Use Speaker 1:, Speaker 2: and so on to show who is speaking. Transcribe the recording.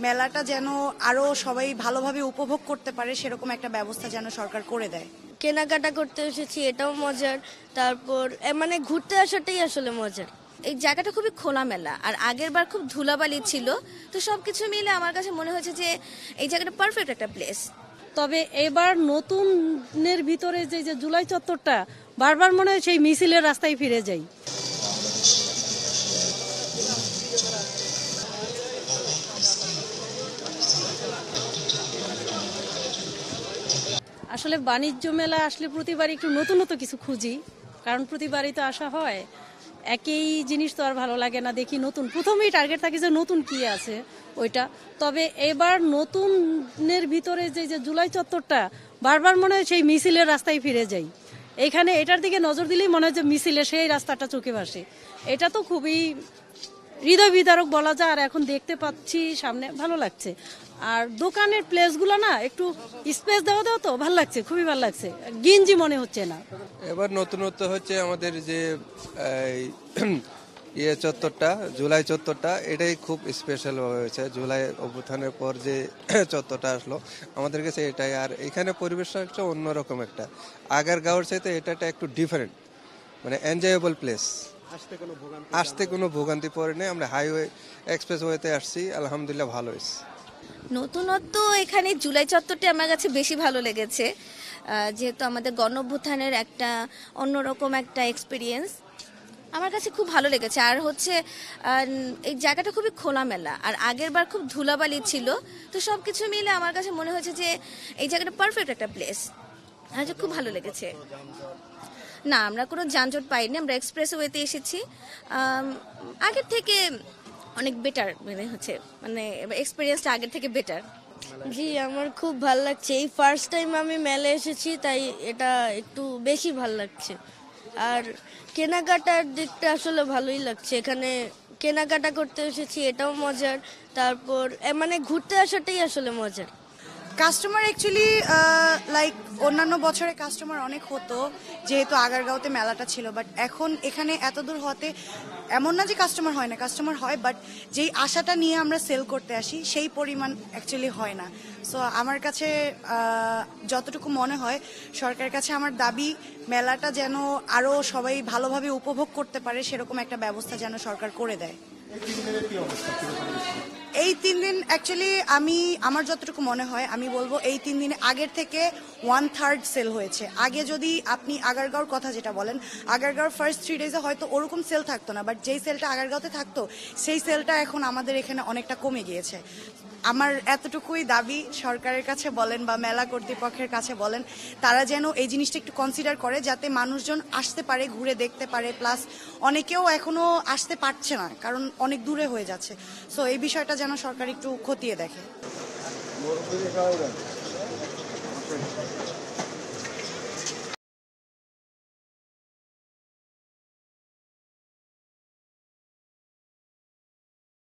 Speaker 1: মেলাটা যেন আরো সবাই ভালোভাবে উপভোগ করতে পারে সেরকম একটা ব্যবস্থা যেন সরকার করে দেয়।
Speaker 2: কেনাকাটা করতে এসেছি, এটাও মজার। তারপর মানে ঘুরতে আসাটাই আসলে মজার।
Speaker 3: এই জায়গাটা খুবই খোলামেলা, আর আগের বার খুব ধুলাবালি ছিল, তো সবকিছু মিলে আমার কাছে মনে হয়েছে যে এই জায়গাটা পারফেক্ট একটা প্লেস।
Speaker 4: তবে এবার নতুনের ভিতরে যে জুলাই চত্বরটা বারবার মনে হয় সেই মিছিলের রাস্তায় ফিরে যাই। আসলে বাণিজ্য মেলা আসলে প্রতিবারই একটু নতুনত্ব কিছু খুঁজি, কারণ প্রতিবারই তো আসা হয়, একই জিনিস তো আর ভালো লাগে না, দেখি নতুন। প্রথমেই টার্গেট থাকে যে নতুন কি আছে ওইটা। তবে এবার নতুনের ভিতরে যে জুলাই চত্বরটা বারবার মনে হয় সেই মিছিলের রাস্তায় ফিরে যাই। এখানে এটার দিকে নজর দিলেই মনে হয় যে মিছিলে সেই রাস্তাটা চোখে ভাসে। এটা তো খুবই হৃদয় বিদারক বলা যায়, আর এখন দেখতে পাচ্ছি সামনে, ভালো লাগছে। আর দোকানের প্লেসগুলো না একটু স্পেস দেওয়া তো ভালো লাগছে, খুবই ভালো লাগছে, গিঞ্জি মনে হচ্ছে না।
Speaker 5: এবার নতুনত্ব হচ্ছে আমাদের যে চত্বরটা, জুলাই চত্বরটা, এটাই খুব স্পেশাল হয়েছে। জুলাই অভ্যুত্থানের পর যে চত্বরটা আসলো আমাদের কাছে এটাই। আর এখানে পরিবেশটা একটা অন্যরকম, একটা আগারগাঁওর চাইতে এটা একটু ডিফারেন্ট, মানে এনজয়েবল প্লেস। আসতে কোনো ভোগান্তি পড়ে নেই। আমরা হাইওয়ে এক্সপ্রেসওয়েতে আসছি, আলহামদুলিল্লাহ ভালো হয়েছে।
Speaker 3: নতুনত্ব এখানে জুলাই চত্বরটি আমার কাছে বেশি ভালো লেগেছে, যেহেতু আমাদের গণঅভ্যুত্থানের একটা অন্যরকম একটা এক্সপিরিয়েন্স আমার কাছে খুব ভালো লেগেছে। আর হচ্ছে এই জায়গাটা খুবই খোলামেলা, আর আগের বার খুব ধুলাবালি ছিল, তো সবকিছু মিলে আমার কাছে মনে হয়েছে যে এই জায়গাটা পারফেক্ট একটা প্লেস। আমার খুব ভালো লেগেছে। না, আমরা কোনো যানজট পাইনি, আমরা এক্সপ্রেসওয়েতে এসেছি। আগের থেকে অনেক বেটার মনে হচ্ছে, মানে এক্সপিরিয়েন্সটা আগের থেকে বেটার।
Speaker 2: জি, আমার খুব ভাল লাগছে। এই ফার্স্ট টাইম আমি মেলে এসেছি, তাই এটা একটু বেশি ভাল লাগছে। আর কেনাকাটার দিকটা আসলে ভালোই লাগছে। এখানে কেনাকাটা করতে এসেছি, এটাও মজার। তারপর মানে ঘুরতে আসাটাই আসলে মজার।
Speaker 1: কাস্টমার অ্যাকচুয়ালি লাইক অন্যান্য বছরে কাস্টমার অনেক হতো, যেহেতু আগারগাঁওতে মেলাটা ছিল, বাট এখন এখানে এত দূর হতে এমন না যে কাস্টমার হয় না, কাস্টমার হয়, বাট যেই আশাটা নিয়ে আমরা সেল করতে আসি সেই পরিমাণ অ্যাকচুয়ালি হয় না। সো আমার কাছে যতটুকু মনে হয়, সরকারের কাছে আমার দাবি মেলাটা যেন আরও সবাই ভালোভাবে উপভোগ করতে পারে সেরকম একটা ব্যবস্থা যেন সরকার করে দেয়। এই 3 দিন অ্যাকচুয়ালি আমার যতটুকু মনে হয় আমি বলবো এই 3 দিনে আগের থেকে 1/3 সেল হয়েছে। আগে যদি আপনি আগারগাঁওর কথা যেটা বলেন, আগারগাঁওর ফার্স্ট 3 ডেজে হয়তো ওরকম সেল থাকতো না, বাট যেই সেলটা আগারগাঁওতে থাকতো সেই সেলটা এখন আমাদের এখানে অনেকটা কমে গিয়েছে। আমার এতটুকুই দাবি, সরকারের কাছে বলেন বা মেলা কর্তৃপক্ষের কাছে বলেন, তারা যেন এই জিনিসটা একটু কনসিডার করে, যাতে মানুষজন আসতে পারে, ঘুরে দেখতে পারে। প্লাস অনেকেও এখনো আসতে পারছে না, কারণ অনেক দূরে হয়ে যাচ্ছে। সো এই বিষয়টা যেন সরকার একটু খতিয়ে দেখে।